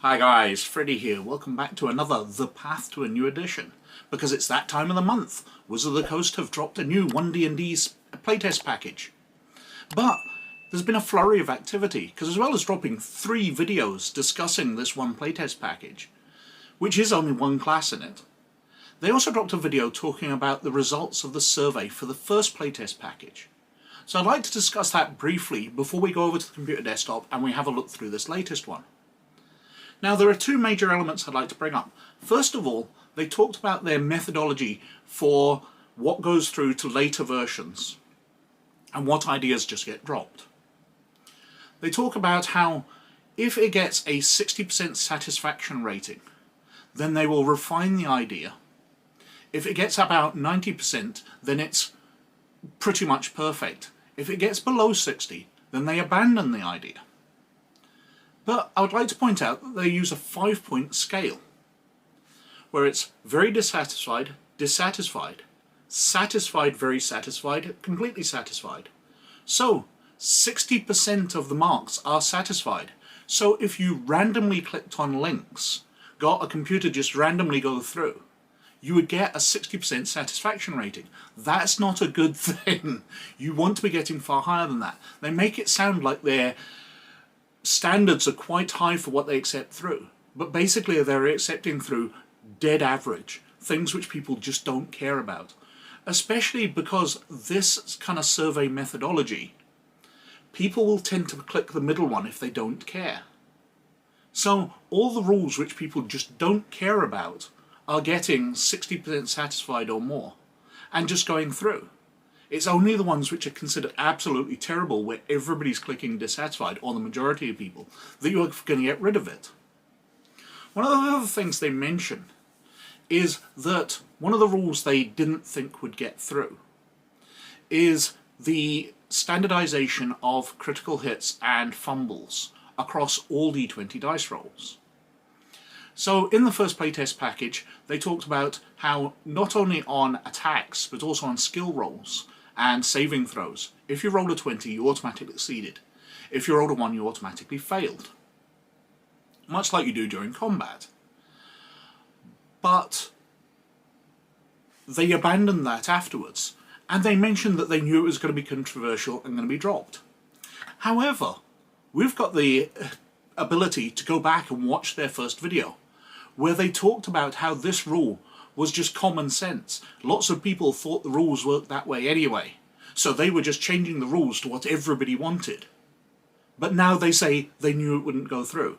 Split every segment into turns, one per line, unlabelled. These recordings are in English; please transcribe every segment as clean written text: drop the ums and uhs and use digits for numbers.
Hi guys, Freddy here. Welcome back to another The Path to a New Edition. Because it's that time of the month, Wizards of the Coast have dropped a new One D&D playtest package. But there's been a flurry of activity, because as well as dropping 3 videos discussing this one playtest package, which is only one class in it, they also dropped a video talking about the results of the survey for the first playtest package. So I'd like to discuss that briefly before we go over to the computer desktop and we have a look through this latest one. Now, there are 2 major elements I'd like to bring up. First of all, they talked about their methodology for what goes through to later versions and what ideas just get dropped. They talk about how if it gets a 60% satisfaction rating, then they will refine the idea. If it gets about 90%, then it's pretty much perfect. If it gets below 60, then they abandon the idea. But I would like to point out that they use a 5-point scale, where it's very dissatisfied, dissatisfied, satisfied, very satisfied, completely satisfied. So 60% of the marks are satisfied. So if you randomly clicked on links, got a computer just randomly go through, you would get a 60% satisfaction rating. That's not a good thing. You want to be getting far higher than that. They make it sound like their standards are quite high for what they accept through, but basically they're accepting through dead average, things which people just don't care about. Especially because this kind of survey methodology, people will tend to click the middle one if they don't care. So all the rules which people just don't care about are getting 60% satisfied or more and just going through. It's only the ones which are considered absolutely terrible, where everybody's clicking dissatisfied, or the majority of people, that you're going to get rid of it. One of the other things they mention is that one of the rules they didn't think would get through is the standardization of critical hits and fumbles across all D20 dice rolls. So in the first playtest package, they talked about how not only on attacks, but also on skill rolls and saving throws, if you rolled a 20, you automatically succeeded. If you rolled a 1, you automatically failed. Much like you do during combat. But they abandoned that afterwards, and they mentioned that they knew it was going to be controversial and going to be dropped. However, we've got the ability to go back and watch their first video, where they talked about how this rule was just common sense. Lots of people thought the rules worked that way anyway, so they were just changing the rules to what everybody wanted. But now they say they knew it wouldn't go through.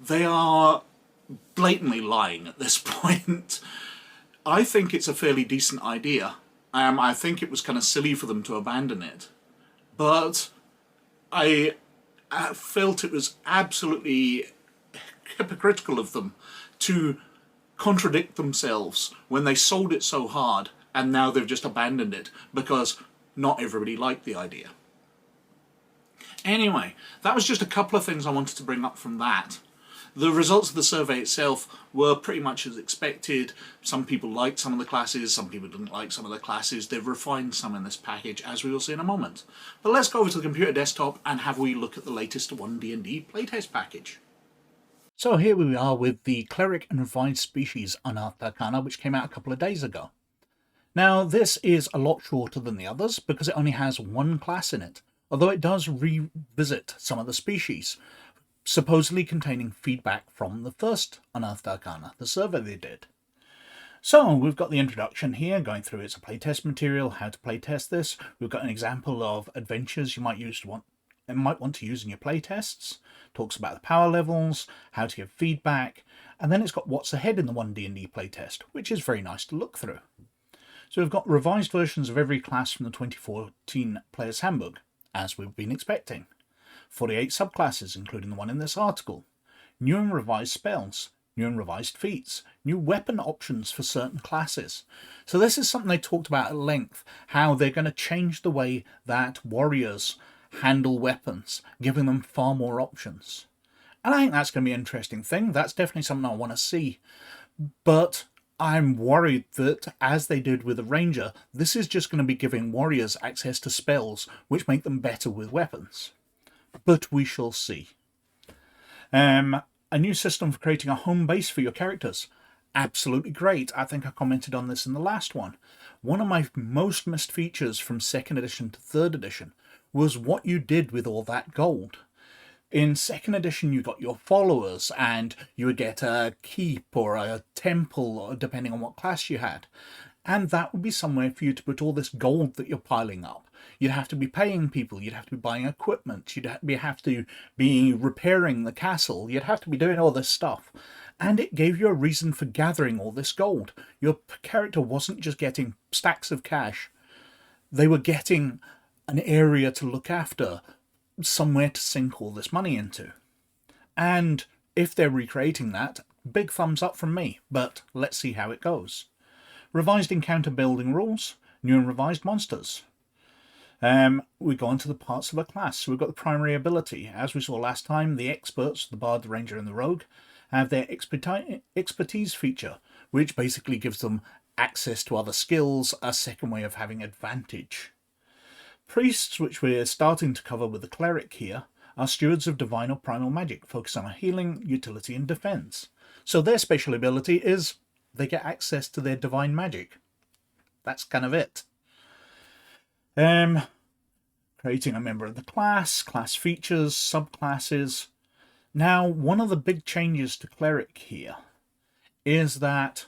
They are blatantly lying at this point. I think it's a fairly decent idea. I think it was kind of silly for them to abandon it. But I felt it was absolutely hypocritical of them to contradict themselves when they sold it so hard and now they've just abandoned it because not everybody liked the idea. Anyway, that was just a couple of things I wanted to bring up from that. The results of the survey itself were pretty much as expected. Some people liked some of the classes, some people didn't like some of the classes. They've refined some in this package, as we will see in a moment. But let's go over to the computer desktop and have we look at the latest One D&D playtest package. So here we are with the Cleric and Revised Species Unearthed Arcana, which came out a couple of days ago. Now, this is a lot shorter than the others because it only has 1 class in it, although it does revisit some of the species, supposedly containing feedback from the first Unearthed Arcana, the survey they did. So we've got the introduction here, going through its playtest material, how to playtest this. We've got an example of adventures you might want to use in your playtests. Talks about the power levels, how to give feedback, and then it's got what's ahead in the One D&D playtest, which is very nice to look through. So we've got revised versions of every class from the 2014 Player's Handbook, as we've been expecting. 48 subclasses, including the one in this article. New and revised spells, new and revised feats, new weapon options for certain classes. So this is something they talked about at length, how they're going to change the way that warriors handle weapons, giving them far more options. And I think that's going to be an interesting thing. That's definitely something I want to see. But I'm worried that, as they did with the Ranger, this is just going to be giving warriors access to spells which make them better with weapons. But we shall see. A new system for creating a home base for your characters. Absolutely great. I think I commented on this in the last one. One of my most missed features from 2nd edition to 3rd edition was what you did with all that gold. In 2nd edition, you got your followers, and you would get a keep or a temple, or depending on what class you had. And that would be somewhere for you to put all this gold that you're piling up. You'd have to be paying people, you'd have to be buying equipment, you'd have to be repairing the castle, you'd have to be doing all this stuff. And it gave you a reason for gathering all this gold. Your character wasn't just getting stacks of cash, they were getting an area to look after, somewhere to sink all this money into. And if they're recreating that, big thumbs up from me, but let's see how it goes. Revised encounter building rules, new and revised monsters. We go on to the parts of a class. So we've got the primary ability. As we saw last time, the experts, the bard, the ranger, and the rogue, have their expertise feature, which basically gives them access to other skills, a second way of having advantage. Priests, which we're starting to cover with the cleric here, are stewards of divine or primal magic, focused on healing, utility, and defense. So their special ability is they get access to their divine magic. That's kind of it. Creating a member of the class, class features, subclasses. Now, one of the big changes to Cleric here is that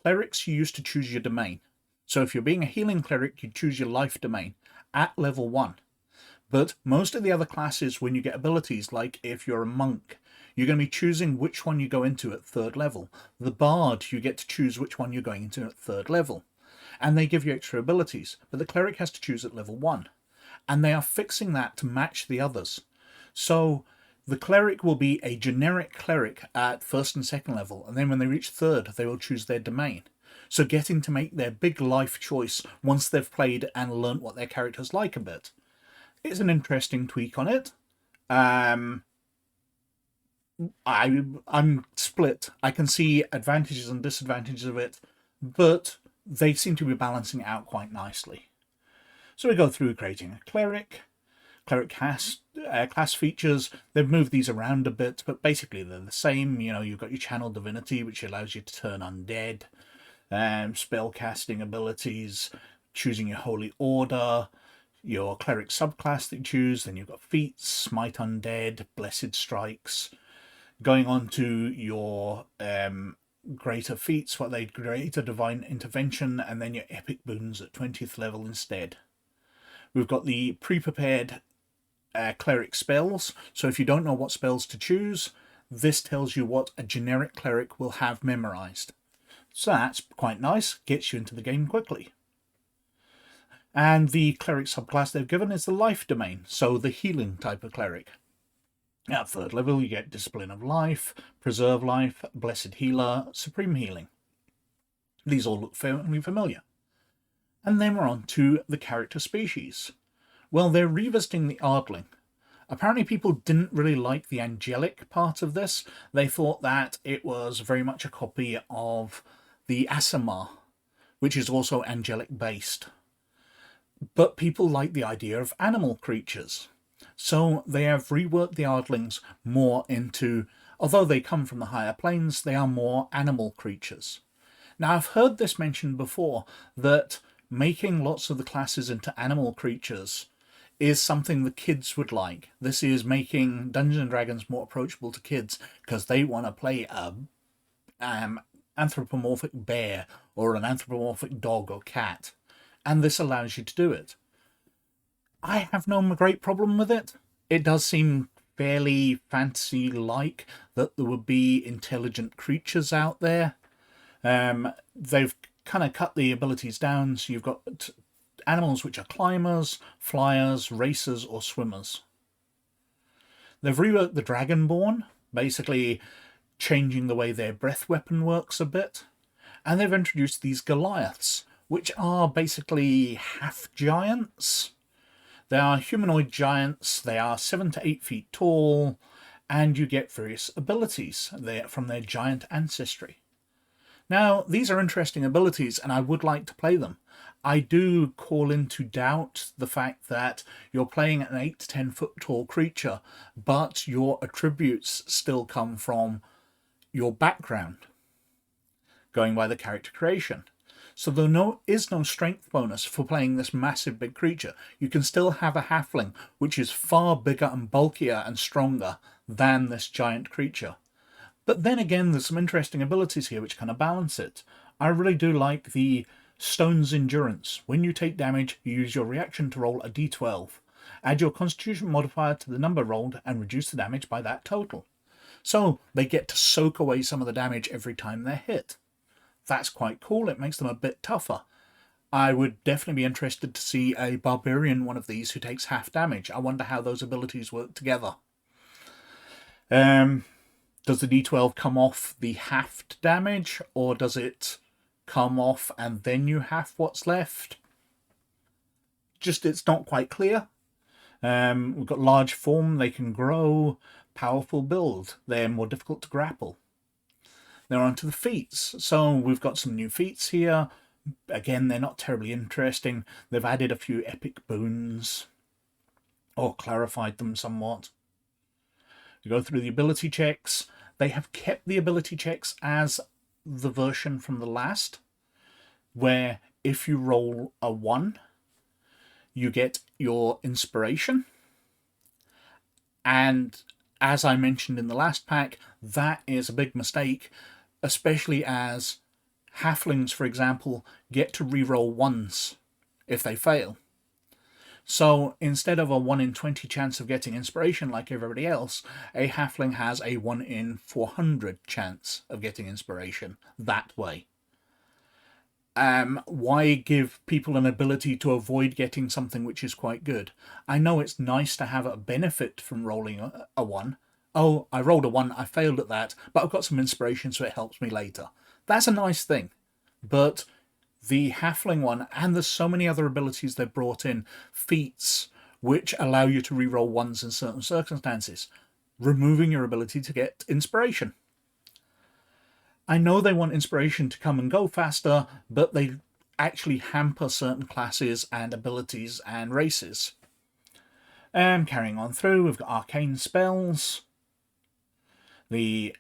clerics, you used to choose your domain. So if you're being a healing cleric, you choose your life domain at level 1. But most of the other classes, when you get abilities, like if you're a monk, you're going to be choosing which one you go into at 3rd level. The bard, you get to choose which one you're going into at 3rd level. And they give you extra abilities, but the cleric has to choose at level 1. And they are fixing that to match the others. So the cleric will be a generic cleric at 1st and 2nd level, and then when they reach 3rd, they will choose their domain. So getting to make their big life choice once they've played and learnt what their characters like a bit. It's an interesting tweak on it. I'm split. I can see advantages and disadvantages of it, but they seem to be balancing it out quite nicely. So we go through creating a cleric. Cleric has class features. They've moved these around a bit, but basically they're the same. You know, you've got your channel divinity, which allows you to turn undead, spell casting abilities, choosing your holy order, your cleric subclass that you choose. Then you've got feats, smite undead, blessed strikes. Going on to your greater feats, what they greater divine intervention, and then your epic boons at 20th level instead. We've got the pre-prepared cleric spells, so if you don't know what spells to choose, this tells you what a generic cleric will have memorized. So that's quite nice, gets you into the game quickly. And the cleric subclass they've given is the life domain, so the healing type of cleric. At 3rd level, you get Discipline of Life, Preserve Life, Blessed Healer, Supreme Healing. These all look fairly familiar. And then we're on to the character species. Well, they're revisiting the Ardling. Apparently people didn't really like the angelic part of this. They thought that it was very much a copy of the Asimar, which is also angelic based. But people like the idea of animal creatures. So they have reworked the Ardlings more into, although they come from the higher planes, they are more animal creatures. Now, I've heard this mentioned before, that making lots of the classes into animal creatures is something the kids would like. This is making Dungeons & Dragons more approachable to kids, because they want to play a anthropomorphic bear or an anthropomorphic dog or cat. And this allows you to do it. I have no great problem with it. It does seem fairly fantasy-like that there would be intelligent creatures out there. They've kind of cut the abilities down, so you've got animals which are climbers, flyers, racers, or swimmers. They've reworked the Dragonborn, basically changing the way their breath weapon works a bit. And they've introduced these Goliaths, which are basically half-giants. They are humanoid giants, they are 7 to 8 feet tall, and you get various abilities from their giant ancestry. Now, these are interesting abilities, and I would like to play them. I do call into doubt the fact that you're playing an 8 to 10 foot tall creature, but your attributes still come from your background, going by the character creation. So there is no strength bonus for playing this massive big creature. You can still have a halfling, which is far bigger and bulkier and stronger than this giant creature. But then again, there's some interesting abilities here which kind of balance it. I really do like the Stone's Endurance. When you take damage, you use your reaction to roll a d12. Add your constitution modifier to the number rolled and reduce the damage by that total. So they get to soak away some of the damage every time they're hit. That's quite cool. It makes them a bit tougher. I would definitely be interested to see a barbarian one of these who takes half damage. I wonder how those abilities work together. Does the d12 come off the halved damage, or does it come off and then you half what's left? Just, it's not quite clear. We've got large form, they can grow. Powerful build, they're more difficult to grapple. They're onto the feats. So we've got some new feats here. Again, they're not terribly interesting. They've added a few epic boons, or clarified them somewhat. You go through the ability checks. They have kept the ability checks as the version from the last, where if you roll a 1, you get your inspiration. And as I mentioned in the last pack, that is a big mistake, especially as halflings, for example, get to reroll 1s if they fail. So instead of a 1 in 20 chance of getting inspiration like everybody else, a halfling has a 1 in 400 chance of getting inspiration that way. Why give people an ability to avoid getting something which is quite good? I know it's nice to have a benefit from rolling a 1. Oh, I rolled a 1, I failed at that, but I've got some inspiration so it helps me later. That's a nice thing. But the halfling one, and there's so many other abilities they've brought in, feats, which allow you to reroll 1s in certain circumstances, removing your ability to get inspiration. I know they want inspiration to come and go faster, but they actually hamper certain classes and abilities and races. Carrying on through, we've got arcane spells, the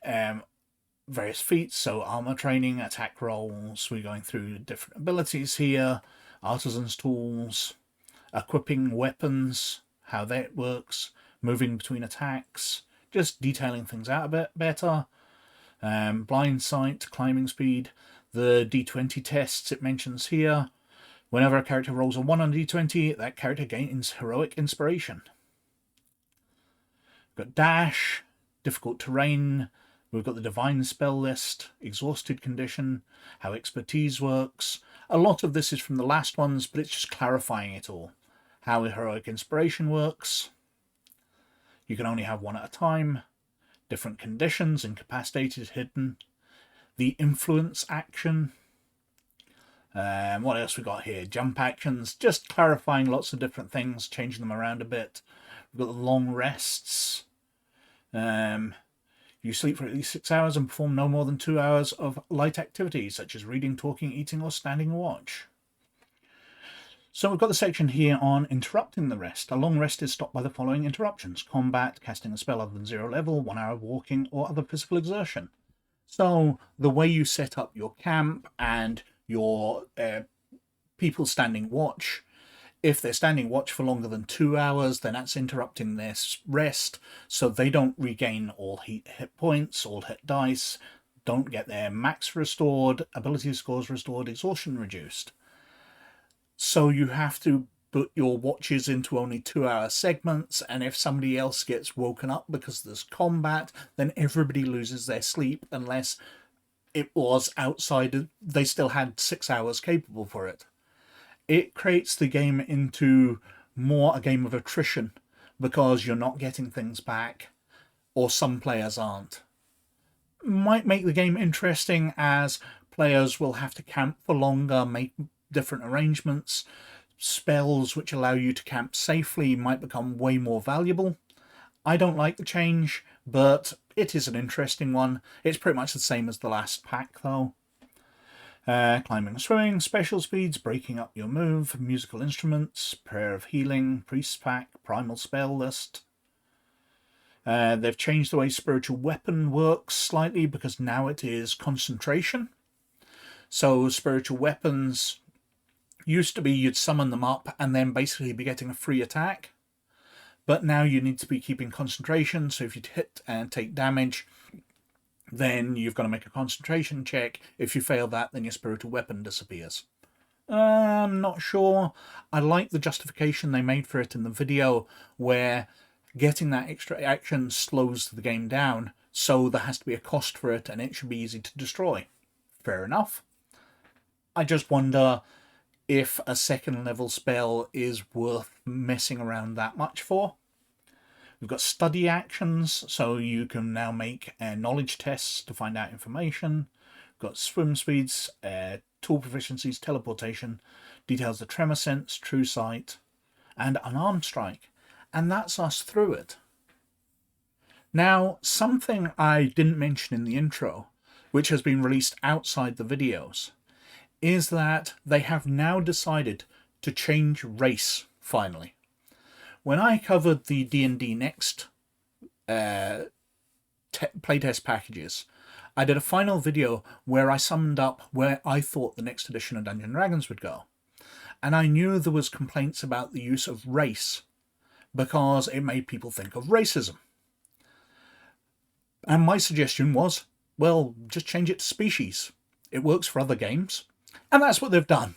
various feats, so armor training, attack rolls. We're going through different abilities here, artisan's tools, equipping weapons, how that works, moving between attacks, just detailing things out a bit better. Blind sight, climbing speed, the d20 tests it mentions here. Whenever a character rolls a 1 on d20, that character gains heroic inspiration. We've got dash, difficult terrain. We've got the divine spell list, exhausted condition, how expertise works. A lot of this is from the last ones, but it's just clarifying it all. How heroic inspiration works. You can only have 1 at a time. Different conditions, incapacitated, hidden. The influence action. What else we got here? Jump actions, just clarifying lots of different things, changing them around a bit. We've got the long rests. You sleep for at least 6 hours and perform no more than 2 hours of light activities, such as reading, talking, eating, or standing watch. So we've got the section here on interrupting the rest. A long rest is stopped by the following interruptions: combat, casting a spell other than 0 level, 1 hour of walking, or other physical exertion. So the way you set up your camp and your people standing watch, if they're standing watch for longer than 2 hours, then that's interrupting their rest, so they don't regain all hit points, all hit dice, don't get their max restored, ability scores restored, exhaustion reduced. So you have to put your watches into only 2 hour segments, and if somebody else gets woken up because there's combat, then everybody loses their sleep unless it was outside, they still had 6 hours capable for it. It creates the game into more a game of attrition because you're not getting things back, or some players aren't. Might make the game interesting as players will have to camp for longer, make different arrangements. Spells which allow you to camp safely might become way more valuable. I don't like the change, but it is an interesting one. It's pretty much the same as the last pack though. Climbing and swimming, special speeds, breaking up your move, musical instruments, prayer of healing, priest pack, primal spell list. They've changed the way spiritual weapon works slightly because now it is concentration. So spiritual weapons used to be you'd summon them up and then basically be getting a free attack. But now you need to be keeping concentration, so if you hit and take damage, then you've got to make a concentration check. If you fail that, then your spiritual weapon disappears. I'm not sure. I like the justification they made for it in the video, where getting that extra action slows the game down, so there has to be a cost for it, and it should be easy to destroy. Fair enough. I just wonder if a second level spell is worth messing around that much for. We've got study actions, so you can now make knowledge tests to find out information. We've got swim speeds, tool proficiencies, teleportation, details of tremor sense, true sight, and unarmed strike. And that's us through it. Now, something I didn't mention in the intro, which has been released outside the videos, is that they have now decided to change race, finally. When I covered the D&D Next playtest packages, I did a final video where I summed up where I thought the next edition of Dungeons & Dragons would go. And I knew there was complaints about the use of race, because it made people think of racism. And my suggestion was, well, just change it to species. It works for other games. And that's what they've done.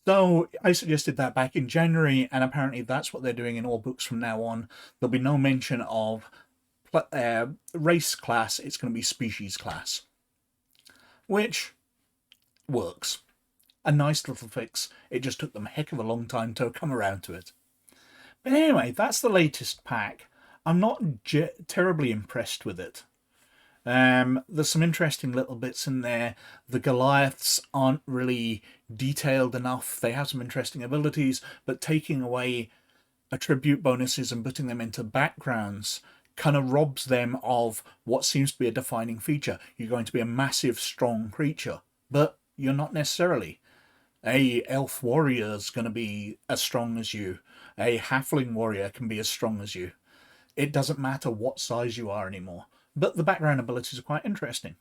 So I suggested that back in January, and apparently that's what they're doing in all books from now on. There'll be no mention of race class, it's going to be species class. Which works. A nice little fix. It just took them a heck of a long time to come around to it. But anyway, that's the latest pack. I'm not terribly impressed with it. There's some interesting little bits in there. The Goliaths aren't really detailed enough. They have some interesting abilities, but taking away attribute bonuses and putting them into backgrounds kind of robs them of what seems to be a defining feature. You're going to be a massive, strong creature, but you're not necessarily. A elf warrior is going to be as strong as you. A halfling warrior can be as strong as you. It doesn't matter what size you are anymore. But the background abilities are quite interesting.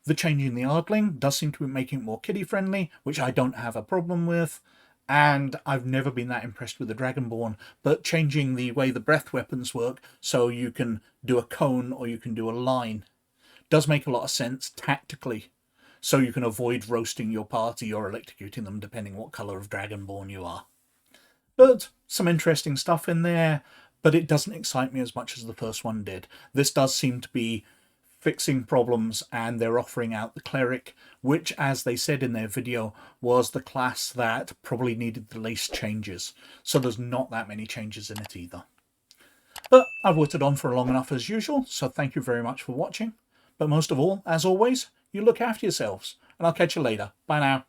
The changing the Ardling does seem to be making it more kiddie-friendly, which I don't have a problem with. And I've never been that impressed with the Dragonborn, but changing the way the breath weapons work so you can do a cone or you can do a line does make a lot of sense tactically. So you can avoid roasting your party or electrocuting them, depending what colour of Dragonborn you are. But some interesting stuff in there, but it doesn't excite me as much as the first one did. This does seem to be fixing problems, and they're offering out the Cleric, which, as they said in their video, was the class that probably needed the least changes. So there's not that many changes in it either. But I've whittled on for long enough as usual, so thank you very much for watching. But most of all, as always, you look after yourselves, and I'll catch you later. Bye now.